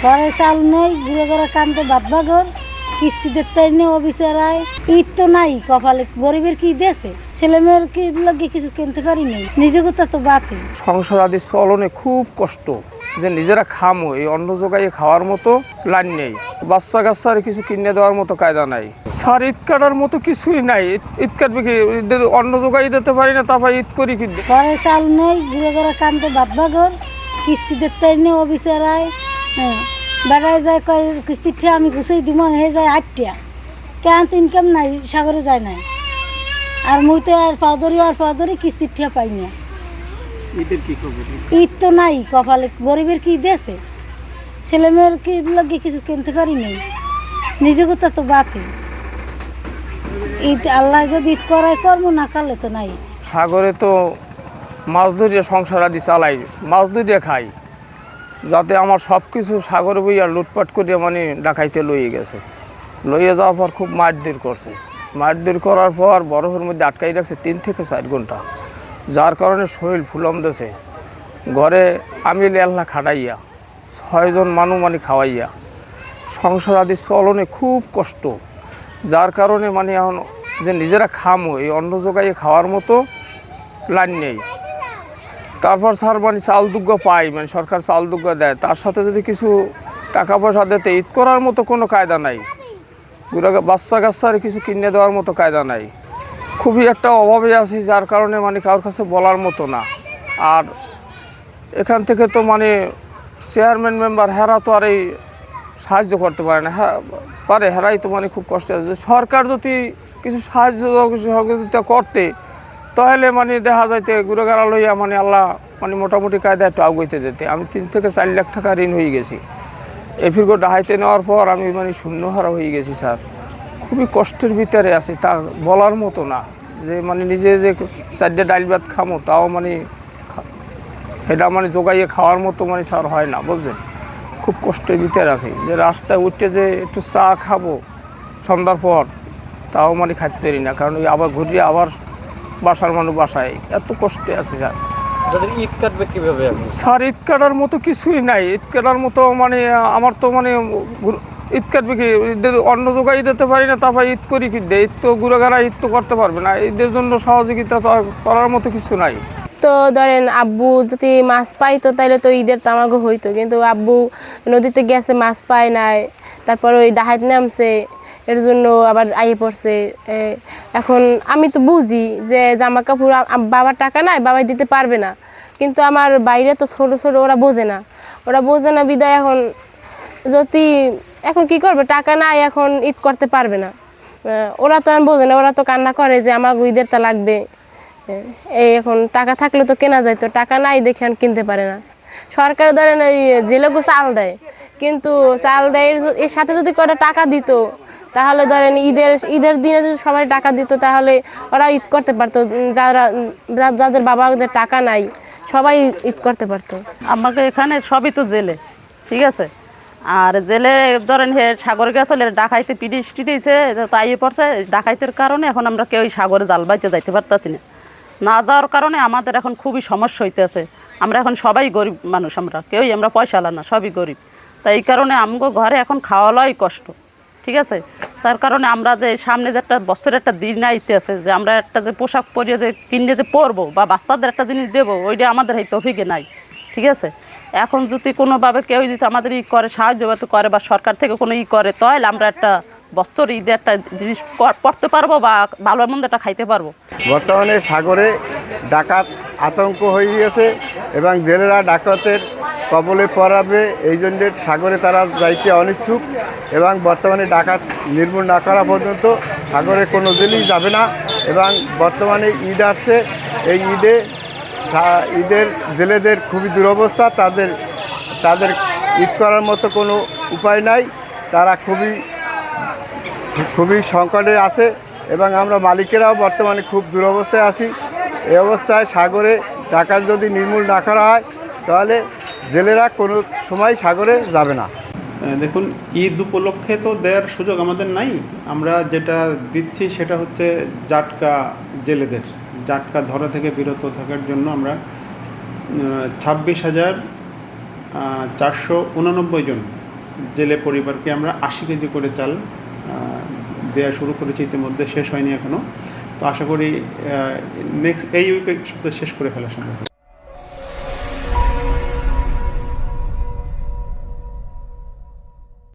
ঘরে চাল নেই, ঘুরে ঘুরে কান্দে বাবা ঘর, কিস্তি দেখতে নেই অফিসারায়। ঈদ তো নাই কপালে, গরিবের কি দেশে, ছেলে মেয়ের কি লাগে কিছু কিনতে পারি নাই, নিজে কথা তো বাতি। সংসার আদি চলনে খুব কষ্ট, যে নিজেরা খামো এই অন্ন জোগাইয়ে খাওয়ার মতো লাইন নেই, বাচ্চা কাচ্চার কিছু কিনে দেওয়ার মতো কায়দা নাই। স্যার ঈদ কাটার মতো কিছুই নাই, ঈদ কাটবে কি, অন্ন জোগাই দিতে পারি না, তারপর ঈদ করি কি? ঘরে চাল নেই, ঘুরে ঘুরে কান্দে বাবা ঘর, কিস্তি দেখতে নেই অফিসারায়। হ্যাঁ, বেড়ায় যায় কয় কিস্তির ঠিয়া আমি গুছাই দিব, হয়ে যায় 8 টাকা, কেন তো ইনকাম নাই, সাগরে যায় নাই। আর মুই তো আর পাওদরি কিস্তির ঠিয়া পাই না। ঈদের কি খবর? ঈদ তো নাই কপালে, গরিবের কি দেশে, ছেলে মেয়ের কি লাগে কিছু কিনতে পারি নাই, নিজে কথা তো বাতি। ঈদ আল্লাহ যদি ঈদ করায় করবো, না করলে তো নাই। সাগরে তো মাছ ধরিয়ে সংসার আদি চালাই, মাছ ধরিয়ে খাই, যাতে আমার সব কিছু সাগরে বইয়া লুটপাট করিয়া মানে ডাকাইতে লইয়ে গেছে। লইয়ে যাওয়ার পর খুব মারধর করছে, মারধর করার পর বরফের মধ্যে আটকাই রাখছে 3 থেকে 4 ঘন্টা, যার কারণে শরীর ফুলম দিয়েছে। ঘরে আমি লেল্লা খাটাইয়া 6 জন মানুষ মানে খাওয়াইয়া সংসার আদি চলনে খুব কষ্ট, যার কারণে মানে এখন যে নিজেরা খামো এই অন্ন জোগাইয়ে খাওয়ার মতো লাইন নেই। তারপর স্যার মানে চাল দুগ্গ পাই, মানে সরকার চাল দুগ্গ দেয়, তার সাথে যদি কিছু টাকা পয়সা দিতে ঈদ করার মতো কোনো কায়দা নাই, বাচ্চা কাচ্চার কিছু কিনে দেওয়ার মতো কায়দা নাই। খুবই একটা অভাবে আছি, যার কারণে মানে কারোর কাছে বলার মতো না। আর এখান থেকে তো মানে চেয়ারম্যান মেম্বার হেরা তো আর এই সাহায্য করতে পারে না, হ্যাঁ পারে, হেরাই তো মানে খুব কষ্ট আছে। সরকার যদি কিছু সাহায্য সহযোগিতা করতে, তাহলে মানে দেখা যাইতে গুড়াগাড়া লইয়া মানে আল্লাহ মানে মোটামুটি কায়দা একটু আগুইতে যেতে। আমি 3 থেকে 4 লাখ টাকা ঋণ হয়ে গেছি, এফিরগো ডাহাইতে নেওয়ার পর আমি মানে শূন্যহারা হয়ে গেছি স্যার। খুবই কষ্টের ভিতরে আছি, তা বলার মতো না। যে মানে নিজে যে 4 ডাল ভাত খামো, তাও মানে এটা মানে জোগাইয়ে খাওয়ার মতো মানে স্যার হয় না, বুঝলেন। খুব কষ্টের ভিতরে আছি, যে রাস্তায় উঠতে যে একটু চা খাবো সন্ধ্যার পর, তাও মানে খাইতে পারি না, কারণ ওই আবার ঘুরিয়ে আবার বাসার মানুষ বাসায়, এত কষ্টে আছে স্যার। ঈদ কাটবে কিভাবে? স্যার ঈদ কাটার মতো কিছুই নাই, ঈদ কাটার মতো মানে আমার তো মানে ঈদ কাটবে কি, অন্ন জোগাই দিতে পারি না, তারপর ঈদ করি কি ঈদ তো ঘুরেঘাড়া ঈদ তো করতে পারবে না, ঈদের জন্য সহযোগিতা তো করার মতো কিছু নাই। তো ধরেন আব্বু যদি মাছ পাইতো তাহলে তো ঈদের তামাগো হইতো, কিন্তু আব্বু নদীতে গেছে, মাছ পায় নাই, তারপর ওই ডাহাত নামছে, এর জন্য আবার আইয়ে পড়ছে। এখন আমি তো বুঝি যে জামা কাপড় বাবার টাকা নাই, বাবাই দিতে পারবে না, কিন্তু আমার বাইরে তো ছোট ছোট, ওরা বোঝে না বিদায় এখন যদি এখন কি করবে, টাকা নাই, এখন ঈদ করতে পারবে না। ওরা তো বোঝে না, ওরা তো কান্না করে যে আমার ঈদের তা লাগবে। এই এখন টাকা থাকলে তো কেনা যায়, তো টাকা নাই দেখে কিনতে পারে না। সরকার ধরেন ওই জেলেগো চাল দেয়, কিন্তু চাল দেয় এর সাথে যদি কটা টাকা দিত, তাহলে ধরেন ঈদের দিনে যদি সবাই টাকা দিত, তাহলে ওরা ঈদ করতে পারতো। যাদের বাবাদের টাকা নাই, সবাই ঈদ করতে পারতো। আমাকে এখানে সবই তো জেলে, ঠিক আছে। আর জেলে ধরেন হে সাগরে গেছিল, ডাকাইতে পিটিয়ে দিয়েছে, তাই পড়ছে ডাকাইতের কারণে এখন আমরা কেউ সাগরে জাল বাইতে যাইতে পারতেছি না যাওয়ার কারণে আমাদের এখন খুবই সমস্যা হইতেছে। আমরা এখন সবাই গরিব মানুষ, আমরা কেউই আমরা পয়সাওয়ালা না, সবই গরিব। তাই এই কারণে আমগো ঘরে এখন খাওয়া লওয়াই কষ্ট, ঠিক আছে। তার কারণে আমরা যে সামনে যে একটা বছরের একটা দিন আইতে আছে, যে আমরা একটা যে পোশাক পরিয়ে যে কিনে যে পরবো বা বাচ্চাদের একটা জিনিস দেবো, ওইটা আমাদের এই তৌফিকে নাই, ঠিক আছে। এখন যদি কোনোভাবে কেউ যদি আমাদের ই করে, সাহায্য করে, বা সরকার থেকে কোনো ই করে, তাহলে আমরা একটা বছর ঈদে একটা জিনিস পড়তে পারবো বা ভালো মন্দ একটা খাইতে পারবো। বর্তমানে সাগরে ডাকাত আতঙ্ক হয়ে গেছে এবং জেলেরা ডাকাতের কবলে পড়াবে, এই জন্য সাগরে তারা যাইতে অনিচ্ছুক, এবং বর্তমানে ডাকাত নির্মূল না করা পর্যন্ত সাগরে কোনো জেলেই যাবে না। এবং বর্তমানে ঈদ আসছে, এই ঈদের জেলেদের খুবই দুরবস্থা, তাদের ঈদ করার মতো কোনো উপায় নাই, তারা খুবই সংকটে আছে, এবং আমরা মালিকেরাও বর্তমানে খুব দুরবস্থায় আছি। এই অবস্থায় সাগরে ডাকাত যদি নির্মূল না করা হয়, তাহলে জেলেরা কোনো সময় সাগরে যাবে না। দেখুন, ঈদ উপলক্ষে তো দেওয়ার সুযোগ আমাদের নাই। আমরা যেটা দিচ্ছি সেটা হচ্ছে জাটকা জেলেদের, জাটকা ধরা থেকে বিরত থাকার জন্য আমরা 26,489 জন জেলে পরিবারকে আমরা 80 কেজি করে চাল দেওয়া শুরু করেছি, ইতিমধ্যে শেষ হয়নি এখনও। তো আশা করি নেক্সট এই উইকে শেষ করে ফেলা সম্ভব।